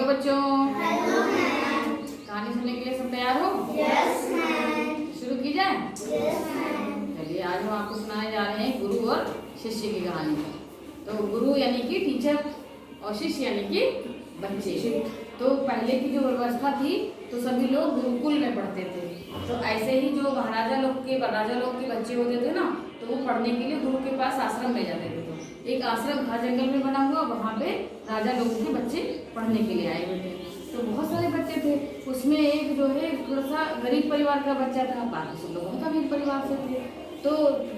Hello बच्चों, hello ma'am. कहानी सुनने के लिए सब तैयार हो? Yes ma'am. शुरू की जाए? Yes ma'am. चलिए, आज हम आपको सुनाने जा रहे हैं गुरु और शिष्य की कहानी। तो गुरु यानी कि टीचर और शिष्य यानी कि बच्चे। तो पहले की जो व्यवस्था थी तो सभी लोग गुरुकुल में पढ़ते थे। तो ऐसे ही जो राजा लोग के बच्चे होते थे ना, तो वो पढ़ने के लिए गुरु के पास आश्रम में जाते थे। तो एक आश्रम था जंगल में बना हुआ, वहाँ पे राजा लोगों के बच्चे पढ़ने के लिए आए हुए थे। तो बहुत सारे बच्चे थे, उसमें एक जो है थोड़ा सा गरीब परिवार का बच्चा था, बाकी सब लोग बहुत अमीर परिवार से थे। तो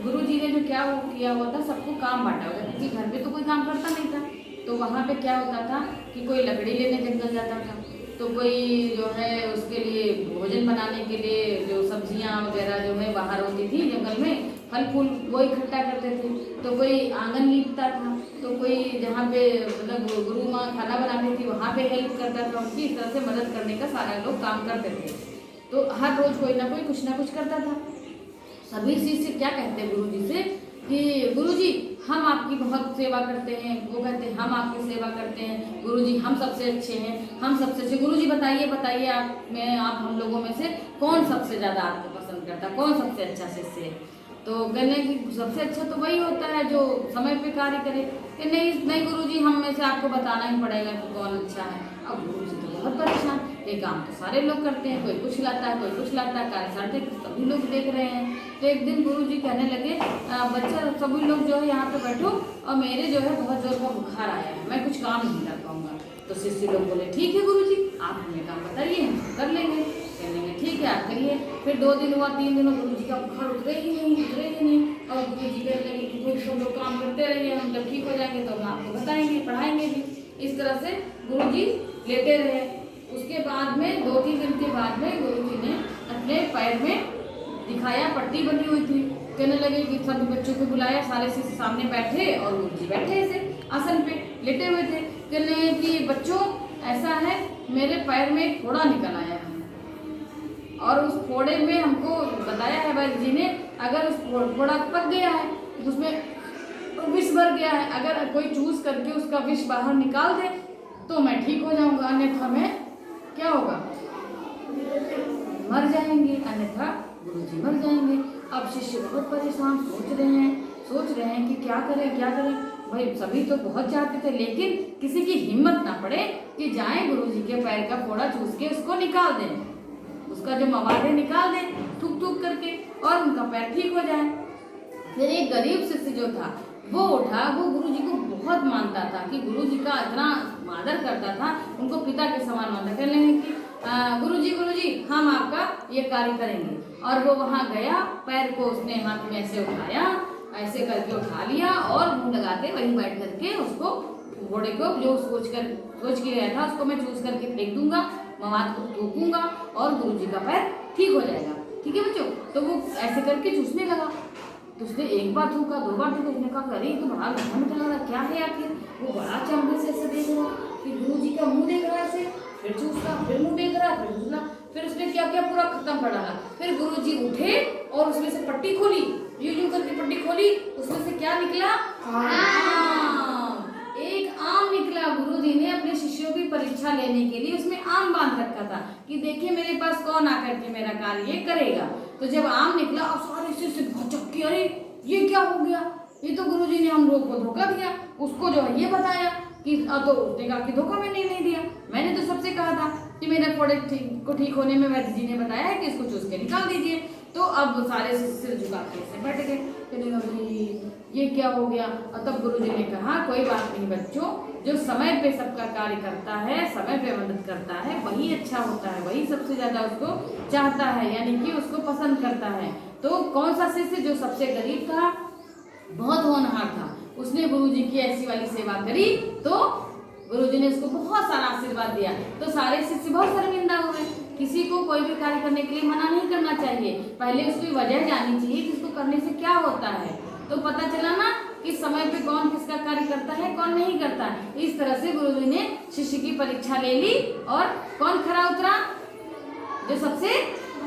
गुरु जी ने जो किया हुआ था, सबको काम बांटा हुआ था, क्योंकि घर पे तो कोई काम करता नहीं था। तो वहाँ पे क्या होता था कि कोई लकड़ी लेने जंगल जाता था, तो कोई जो है उसके लिए भोजन बनाने के लिए जो सब्जियां वगैरह जो है बाहर होती थी जंगल में, फल फूल वो इकट्ठा करते थे। तो कोई आंगन लीपता था, तो कोई जहाँ पे मतलब गुरु माँ खाना बनाती थी वहाँ पे हेल्प करता था उनकी। इस तरह से मदद करने का सारे लोग काम करते थे। तो हर रोज कोई ना कुछ करता था। सभी शिष्य क्या कहते हैं गुरु जी से कि गुरु जी हम आपकी बहुत सेवा करते हैं। वो कहते हैं हम आपकी सेवा करते हैं गुरु जी, हम सबसे अच्छे हैं, हम सबसे अच्छे। गुरु जी बताइए आप हम लोगों में से कौन सबसे ज़्यादा आपको पसंद करता है, कौन सबसे अच्छा शिष्य है? तो कहने कि सबसे अच्छा तो वही होता है जो समय पे कार्य करे। कि नहीं गुरुजी, हम में से आपको बताना ही पड़ेगा कि कौन अच्छा है। अब गुरुजी तो बहुत परेशान, ये काम तो सारे लोग करते हैं, कोई कुछ लाता है, कोई कुछ लाता है, कार्य सारे सभी लोग देख रहे हैं। तो एक दिन गुरुजी कहने लगे, बच्चा सभी लोग जो है यहाँ पे बैठो, और मेरे जो है बहुत जोर का बुखार आया है, मैं कुछ काम नहीं कर पाऊंगा। तो शिष्य लोग बोले ठीक है गुरुजी, आप हमें काम बताइए, हम कर लेंगे। कहने ठीक है आप करिए। फिर 2 दिन हुआ, 3 दिन गुरु जी का बुखार उतरे ही नहीं। और गुरु जी कहने लगे कि कोई सब लोग काम करते रहिए, हम जब ठीक हो जाएंगे तो हम आपको बताएंगे, पढ़ाएंगे भी। इस तरह से गुरु जी लेटे रहे। उसके बाद में 2-3 दिन के बाद में गुरु जी ने अपने पैर में दिखाया, पट्टी बनी हुई थी। कहने लगे कि सभी बच्चों को बुलाया, सारे शिष्य सामने बैठे और गुरु जी बैठे ऐसे आसन पे लेटे हुए थे। कहने लगे कि बच्चों ऐसा है, मेरे पैर में एक फोड़ा निकल आया है, और उस फोड़े में हमको बताया है वैद्य जी ने, अगर उस फोड़ा पक गया है तो उसमें विष भर गया है, अगर कोई चूस करके उसका विष बाहर निकाल दे तो मैं ठीक हो जाऊंगा, अन्यथा मैं क्या होगा, मर जाएंगे, अन्यथा गुरुजी मर जाएंगे। अब शिष्य बहुत परेशान सोच रहे हैं कि क्या करें। भाई सभी तो बहुत चाहते थे, लेकिन किसी की हिम्मत ना पड़े कि जाएं गुरुजी के पैर का फोड़ा चूस के उसको निकाल दें, उसका जो मवाद है निकाल दें थूक करके, और उनका पैर ठीक हो जाए। फिर एक गरीब शिष्य जो था वो उठा, वो गुरुजी को बहुत मानता था, कि गुरुजी का इतना आदर करता था, उनको पिता के समान मानता। कहने लगे कि गुरुजी हम आपका ये कार्य करेंगे। और वो वहाँ गया, पैर को उसने हाथ में ऐसे उठाया, ऐसे करके उठा लिया, और मुँह लगा के वहीं बैठ करके उसको घोड़े को जो सोच के गया था उसको मैं चूस करके फेंक दूंगा, मवाद को थूकूंगा और गुरुजी का पैर ठीक हो जाएगा। ठीक है बच्चों? तो वो ऐसे करके चूसने लगा। तो उसने 1 बार थूका, 2 बार थूका, उसने कहा अरे ये तो बड़ा मीठा लग रहा, क्या है आखिर? वो बड़ा चंबे से ऐसे देख रहा कि गुरुजी का मुंह देख रहा ऐसे, फिर चूसता, फिर मुंह देख रहा, फिर चूसना, फिर उसने क्या पूरा खत्म कर डाला। फिर गुरुजी उठे और उसमें से पट्टी खोली, यूं करके पट्टी खोली, उसमें से क्या निकला? एक आम निकला। गुरुजी ने अपने शिष्यों की परीक्षा लेने के लिए उसमें आम बांध रखा था कि देखिए मेरे पास कौन आकर के मेरा कार्य करेगा। तो जब आम निकला और सारे शिष्य बहुत चक्की, अरे ये क्या हो गया, ये तो गुरुजी ने हम लोग को धोखा दिया। उसको जो है ये बताया कि तो उसने कहा कि धोखा मैंने नहीं दिया, मैंने तो सबसे कहा था कि मेरे फोड़े को ठीक होने में वैद्य जी ने बताया है कि इसको चूस के निकाल दीजिए। तो अब सारे सिर झुका के ऐसे बैठ गए, ये क्या हो गया। और तब गुरुजी ने कहा कोई बात नहीं बच्चों, जो समय पे सबका कार्य करता है, समय पे मदद करता है, वही अच्छा होता है, वही सबसे ज्यादा उसको चाहता है, यानी कि उसको पसंद करता है। तो कौन सा शिष्य जो सबसे गरीब था, बहुत होनहार था, उसने गुरुजी की ऐसी वाली सेवा करी, तो गुरुजी ने उसको बहुत सारा आशीर्वाद दिया। तो सारे शिष्य बहुत शर्मिंदा हुए। किसी को कोई भी कार्य करने के लिए मना नहीं करना चाहिए, पहले उसकी वजह जाननी चाहिए कि इसको करने से क्या होता है। तो पता चला ना कि समय पे कौन किसका कार्य करता है, कौन नहीं करता है। इस तरह से गुरुजी ने शिष्य की परीक्षा ले ली, और कौन खरा उतरा? जो सबसे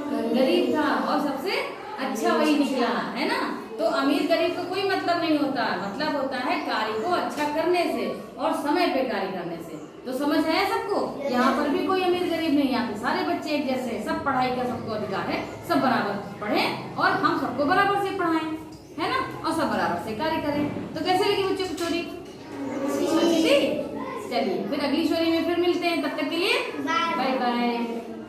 गरीब था और सबसे अच्छा वही निकला, है ना। तो अमीर गरीब का कोई मतलब नहीं होता, मतलब होता है कार्य को अच्छा करने से और समय पे कार्य करने से। तो तो समझ है सबको? यहाँ पर भी कोई अमीर गरीब नहीं, यहाँ पे सारे बच्चे एक जैसे हैं, सब पढ़ाई का सबको अधिकार है, सब बराबर पढ़ें और हम सबको बराबर से पढ़ाएं, है ना, और सब बराबर से कार्य करें। तो कैसे लगी बच्चों को स्टोरी? अच्छी थी? चलिए फिर अगली स्टोरी में फिर मिलते हैं, तब तक के लिए बाय बाय।